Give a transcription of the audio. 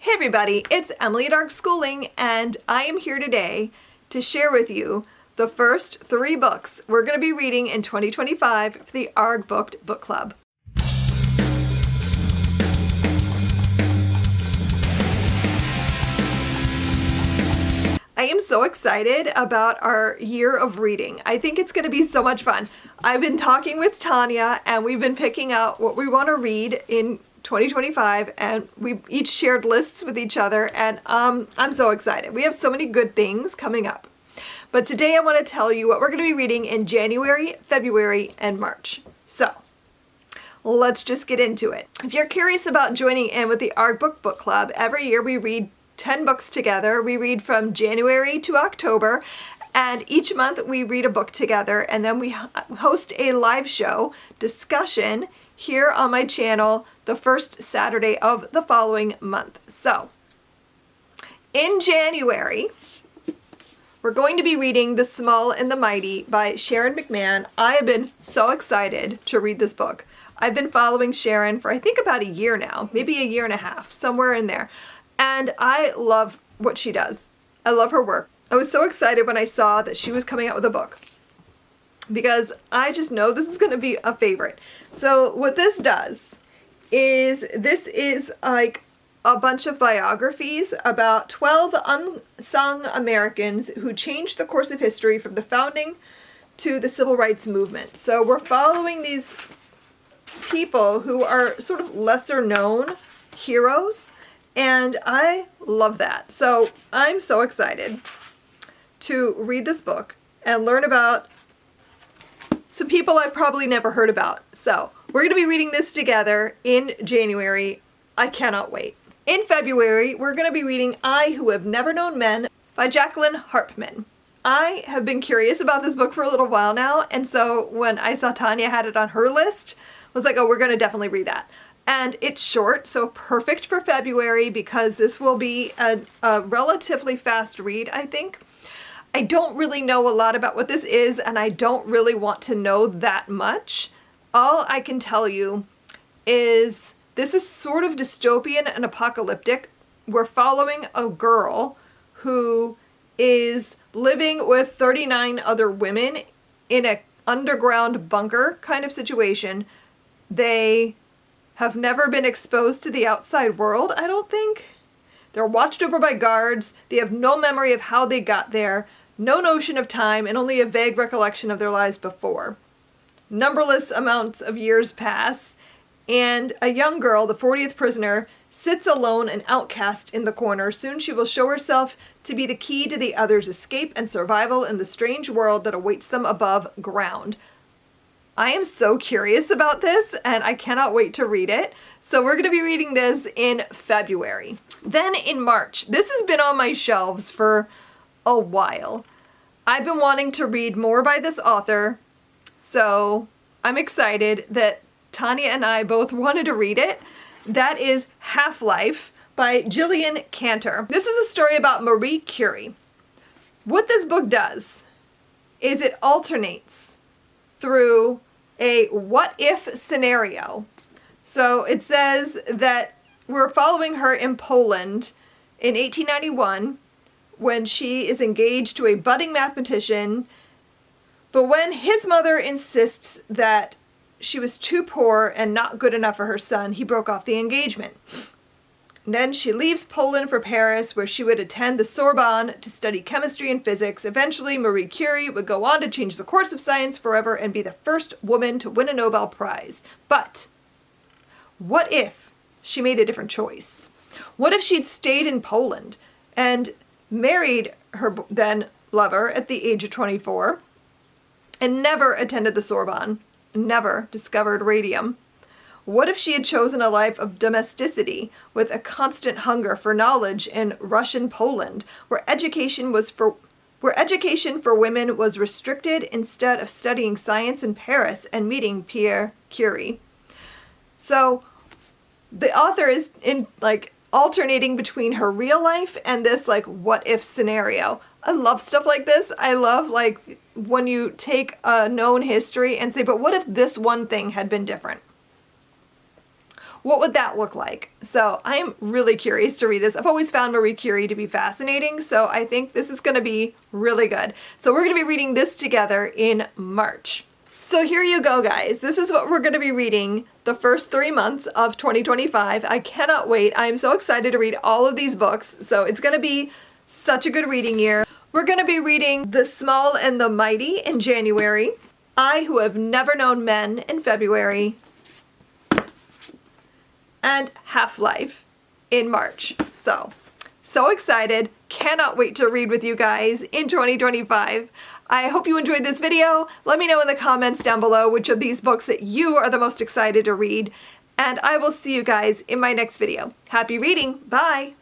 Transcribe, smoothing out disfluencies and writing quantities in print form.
Hey everybody, it's Emily at Arrrgh Schooling, and I am here today to share with you the first 3 books we're going to be reading in 2025 for the Arrrgh Booked Book Club. I am so excited about our year of reading. I think it's going to be so much fun. I've been talking with Tanya and we've been picking out what we want to read in 2025, and we each shared lists with each other, and I'm so excited. We have so many good things coming up. But today I want to tell you what we're going to be reading in January, February, and March. So let's just get into it. If you're curious about joining in with the Arrrgh Book Club, every year we read 10 books together. We read from January to October, and each month we read a book together, and then we host a live show discussion here on my channel the first Saturday of the following month. So in January, we're going to be reading The Small and the Mighty by Sharon McMahon. I have been so excited to read this book. I've been following Sharon for I think about a year now, maybe a year and a half, somewhere in there. And I love what she does. I love her work. I was so excited when I saw that she was coming out with a book, because I just know this is going to be a favorite. So what this does is this is like a bunch of biographies about 12 unsung Americans who changed the course of history from the founding to the civil rights movement. So we're following these people who are sort of lesser known heroes, and I love that. So I'm so excited to read this book and learn about some people I've probably never heard about. So we're going to be reading this together in January. I cannot wait. In February, we're going to be reading I Who Have Never Known Men by Jacqueline Harpman. I have been curious about this book for a little while now, and so when I saw Tanya had it on her list, I was like, oh, we're going to definitely read that. And it's short, so perfect for February, because this will be a relatively fast read, I think. I don't really know a lot about what this is, and I don't really want to know that much. All I can tell you is this is sort of dystopian and apocalyptic. We're following a girl who is living with 39 other women in an underground bunker kind of situation. They have never been exposed to the outside world, I don't think. They're watched over by guards. They have no memory of how they got there, no notion of time, and only a vague recollection of their lives before. Numberless amounts of years pass, and a young girl, the 40th prisoner, sits alone and outcast in the corner. Soon she will show herself to be the key to the others' escape and survival in the strange world that awaits them above ground. I am so curious about this, and I cannot wait to read it. So we're going to be reading this in February. Then in March, this has been on my shelves for a while. I've been wanting to read more by this author, so I'm excited that Tanya and I both wanted to read it. That is Half-Life by Gillian Cantor. This is a story about Marie Curie. What this book does is it alternates through a what-if scenario. So it says that we're following her in Poland in 1891 when she is engaged to a budding mathematician, but when his mother insists that she was too poor and not good enough for her son, he broke off the engagement. And then she leaves Poland for Paris, where she would attend the Sorbonne to study chemistry and physics. Eventually, Marie Curie would go on to change the course of science forever and be the first woman to win a Nobel Prize. But what if she made a different choice? What if she'd stayed in Poland and married her then lover at the age of 24 and never attended the Sorbonne, never discovered radium? What if she had chosen a life of domesticity with a constant hunger for knowledge in Russian Poland, where education for women was restricted instead of studying science in Paris and meeting Pierre Curie? So the author is alternating between her real life and this what if scenario. I love stuff like this. I love when you take a known history and say, but what if this one thing had been different? what would that look like? So I'm really curious to read this. I've always found Marie Curie to be fascinating, so I think this is going to be really good. So we're going to be reading this together in March. So here you go, guys. This is what we're going to be reading the first 3 months of 2025. I cannot wait. I'm so excited to read all of these books. So it's going to be such a good reading year. We're going to be reading The Small and the Mighty in January, I Who Have Never Known Men in February, and Half-Life in March. So excited. Cannot wait to read with you guys in 2025. I hope you enjoyed this video. Let me know in the comments down below which of these books that you are the most excited to read. And I will see you guys in my next video. Happy reading. Bye.